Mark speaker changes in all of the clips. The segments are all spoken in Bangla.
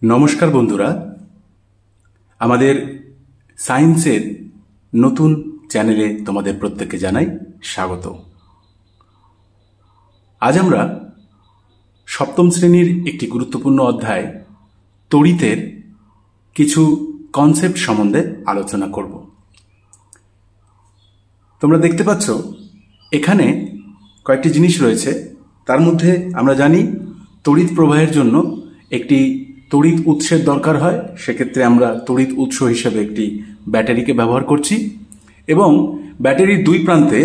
Speaker 1: नमस्कार बंधुरा आमादेर साइंसेर नतून चैनेले तोमादेर प्रत्येकके जानाई स्वागत। आज आमरा सप्तम श्रेणीर एकटी गुरुत्वपूर्ण अध्याय तड़ितेर किछु कन्सेप्ट सम्बन्धे आलोचना करब। तोमरा देखते पाচ্ছ एखाने कयेकटी जिनिस रयेछे। तार मध्य आमरा जानी तड़ित प्रवाहेर जन्य एकटी तड़ित उत्सेर दरकार है। सेक्षेत्रे आमरा तड़ित उत्स हिसेबे एकटी बैटारिके व्यवहार करछि एबं बैटारिर दुई प्रान्ते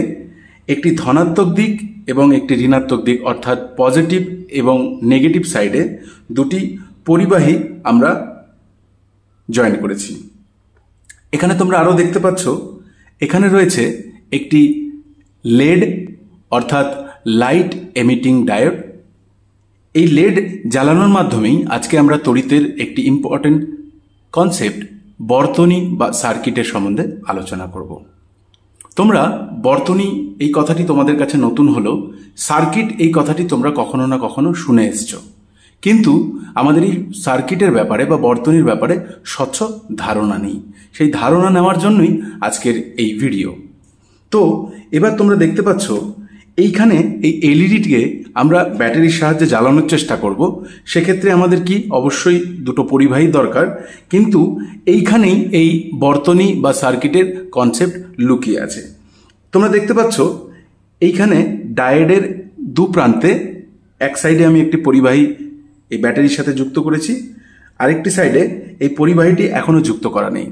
Speaker 1: एकटी धनात्मक दिक एबं एकटी ऋणात्मक दिक अर्थात पजिटिव एबं नेगेटिव साइडे दुटी परिबाही आमरा जয়েন करेछि। एखाने तोमरा आरो देखते पाচ্ছ एखाने रयेछे एकटी लेड अर्थात लाइट एमिटिंग डायोड। এই লেড জ্বালানোর মাধ্যমেই আজকে আমরা তড়িতের একটি ইম্পর্টেন্ট কনসেপ্ট বর্তনী বা সার্কিটের সম্বন্ধে আলোচনা করব। তোমরা বর্তনী এই কথাটি তোমাদের কাছে নতুন হলো, সার্কিট এই কথাটি তোমরা কখনো না কখনো শুনে এসছো, কিন্তু আমাদের এই সার্কিটের ব্যাপারে বা বর্তনীর ব্যাপারে স্বচ্ছ ধারণা নেই। সেই ধারণা নেওয়ার জন্যই আজকের এই ভিডিও। তো এবার তোমরা দেখতে পাচ্ছ এইখানে এই এলইডিকে আমরা ব্যাটারির সাহায্যে জ্বালানোর চেষ্টা করব। সেক্ষেত্রে আমাদের কি অবশ্যই দুটো পরিবাহী দরকার, কিন্তু এইখানেই এই বর্তনী বা সার্কিটের কনসেপ্ট লুকিয়ে আছে। তোমরা দেখতে পাচ্ছ এইখানে ডায়োডের দু প্রান্তে এক সাইডে আমি একটি পরিবাহী এই ব্যাটারির সাথে যুক্ত করেছি, আরেকটি সাইডে এই পরিবাহীটি এখনো যুক্ত করা নেই।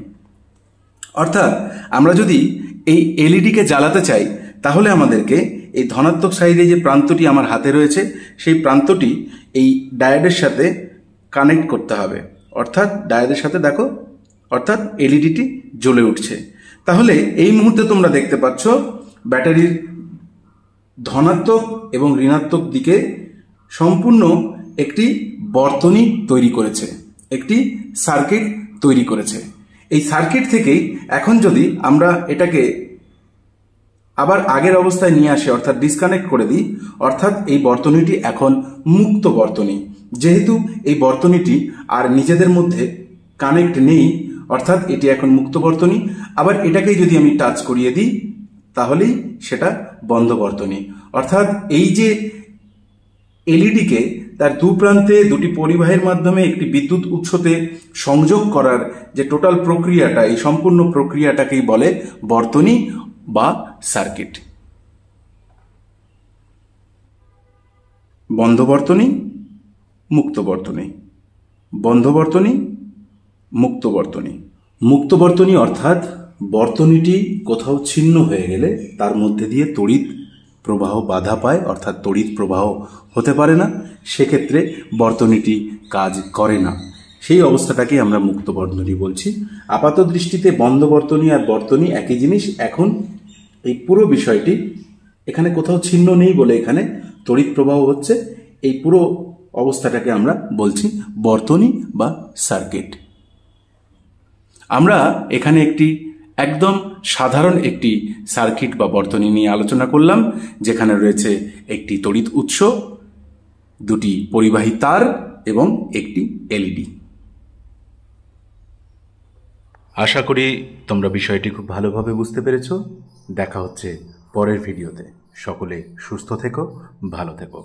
Speaker 1: অর্থাৎ আমরা যদি এই এলইডিকে জ্বালাতে চাই তাহলে আমাদেরকে এই ধনাত্মক সাইডে যে প্রান্তটি আমার হাতে রয়েছে সেই প্রান্তটি এই ডায়োডের সাথে কানেক্ট করতে হবে। অর্থাৎ ডায়োডের সাথে দেখো, অর্থাৎ এলইডিটি জ্বলে উঠছে। তাহলে এই মুহূর্তে তোমরা দেখতে পাচ্ছ ব্যাটারির ধনাত্মক এবং ঋণাত্মক দিকে সম্পূর্ণ একটি বর্তনী তৈরি করেছে, একটি সার্কিট তৈরি করেছে। এই সার্কিট থেকেই এখন যদি আমরা এটাকে আবার আগের অবস্থায় নিয়ে আসে অর্থাৎ ডিসকানেক্ট করে দিই, অর্থাৎ এই বর্তনীটি এখন মুক্ত বর্তনী। যেহেতু এই বর্তনীটি আর নিজেদের মধ্যে কানেক্ট নেই, অর্থাৎ এটি এখন মুক্ত বর্তনী। আবার এটাকেই যদি আমি টাচ করিয়ে দিই তাহলেই সেটা বন্ধ বর্তনী। অর্থাৎ এই যে এলইডিকে তার দু প্রান্তে দুটি পরিবাহীর মাধ্যমে একটি বিদ্যুৎ উৎসতে সংযোগ করার যে টোটাল প্রক্রিয়াটা, এই সম্পূর্ণ প্রক্রিয়াটাকেই বলে বর্তনী বা সার্কিট। বন্ধ বর্তনী, মুক্ত বর্তনী, বন্ধ বর্তনী, মুক্ত বর্তনী। মুক্ত বর্তনী অর্থাৎ বর্তনীটি কোথাও ছিন্ন হয়ে গেলে তার মধ্যে দিয়ে তড়িৎ প্রবাহ বাধা পায়, অর্থাৎ তড়িৎ প্রবাহ হতে পারে না, সেক্ষেত্রে বর্তনীটি কাজ করে না। সেই অবস্থাটাকে আমরা মুক্ত বর্তনী বলছি। আপাত দৃষ্টিতে বন্ধ বর্তনী আর বর্তনী একই জিনিস। এখন এই পুরো বিষয়টি এখানে কোথাও ছিন্ন নেই বলে এখানে তড়িৎ প্রবাহ হচ্ছে, এই পুরো অবস্থাটাকে আমরা বলছি বর্তনী বা সার্কিট। আমরা এখানে একটি একদম সাধারণ একটি সার্কিট বা বর্তনী নিয়ে আলোচনা করলাম, যেখানে রয়েছে একটি তড়িৎ উৎস, দুটি পরিবাহী তার এবং একটি এলইডি। আশা করি তোমরা বিষয়টি খুব ভালোভাবে বুঝতে পেরেছো। দেখা হচ্ছে পরের ভিডিওতে। সকলে সুস্থ থেকো, ভালো থেকো।